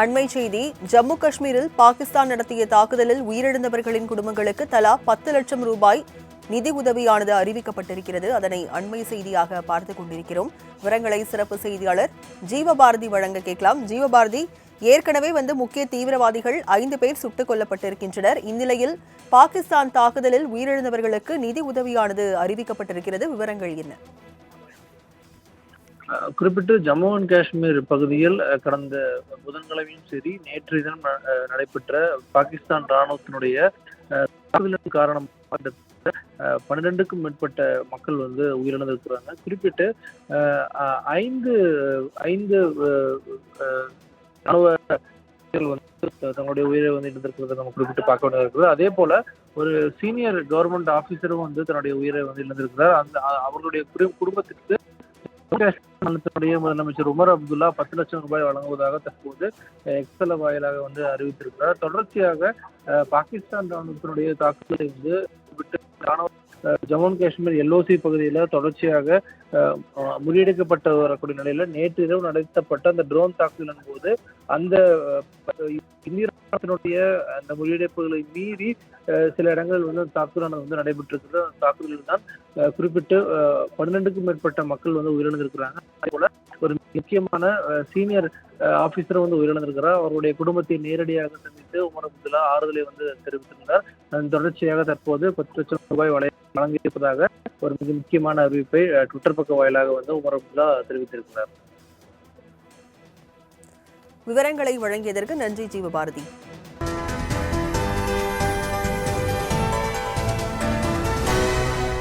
அண்மை செய்தி ஜம்மு காஷ்மீரில் பாகிஸ்தான் நடத்திய தாக்குதலில் உயிரிழந்தவர்களின் குடும்பங்களுக்கு தலா 10 லட்சம் ரூபாய் நிதி உதவியானது அறிவிக்கப்பட்டிருக்கிறது. அதனை அண்மை செய்தியாக பார்த்துக் கொண்டிருக்கிறோம். விவரங்களை சிறப்பு செய்தியாளர் ஜீவபாரதி வழங்க கேட்கலாம். ஜீவபாரதி, ஏற்கனவே முக்கிய தீவிரவாதிகள் 5 பேர் சுட்டுக் கொல்லப்பட்டிருக்கின்றனர். இந்நிலையில் பாகிஸ்தான் தாக்குதலில் உயிரிழந்தவர்களுக்கு நிதி உதவியானது அறிவிக்கப்பட்டிருக்கிறது. விவரங்கள் என்ன? குறிப்பிட்டு ஜம்மு அண்ட் காஷ்மீர் பகுதியில் கடந்த புதன்கிழமையும் சரி நேற்றைய தினம் நடைபெற்ற பாகிஸ்தான் ராணுவத்தினுடைய தாக்குதலின் காரணமாக 12க்கும் மேற்பட்ட மக்கள் உயிரிழந்திருக்கிறாங்க. குறிப்பிட்டு 5 ராணுவ தங்களுடைய உயிரை இழந்திருக்கிறத நம்ம குறிப்பிட்டு பார்க்க வேண்டியது இருக்குது. அதே போல ஒரு சீனியர் கவர்மெண்ட் ஆபீசரும் தன்னுடைய உயிரை இழந்திருக்கிறார். அவர்களுடைய குடும்பத்திற்கு மாநிலத்தினுடைய முதலமைச்சர் உமர் அப்துல்லா 10 லட்சம் ரூபாய் வழங்குவதாக தற்போது எக்ஸல வாயிலாக அறிவித்திருக்கிறார். தொடர்ச்சியாக பாகிஸ்தான் ராணுவத்தினுடைய தாக்குதலை ஜம்மு அண்ட் காஷ்மீர் எல்ஓசி பகுதியில் தொடர்ச்சியாக முறியடிக்கப்பட்டு வரக்கூடிய நிலையில நேற்று இரவு நடத்தப்பட்ட அந்த ட்ரோன் தாக்குதலின் போது அந்த இந்திய ராணுவத்தினுடைய அந்த முறியடிப்புகளை மீறி சில இடங்களில் தாக்குதலானது நடைபெற்றிருக்கிறது. அந்த தாக்குதலில் தான் குறிப்பிட்டு 12க்கும் மேற்பட்ட மக்கள் உயிரிழந்திருக்கிறாங்க. அதே போல ஒரு முக்கியமான சீனியர் ஆபீசர் உயிரிழந்திருக்கிறார். அவருடைய குடும்பத்தை நேரடியாக சந்தித்து உமர் அப்துல்லா ஆறுதலை தெரிவித்திருந்தார். அதன் தொடர்ச்சியாக தற்போது 10 லட்சம் ரூபாய் வழங்கியிருப்பதாக ஒரு மிக முக்கியமான அறிவிப்பை ட்விட்டர் பக்க வாயிலாக உமர் அப்துல்லா தெரிவித்திருக்கிறார். விவரங்களை வழங்கியதற்கு நன்றி ஜீவபாரதி.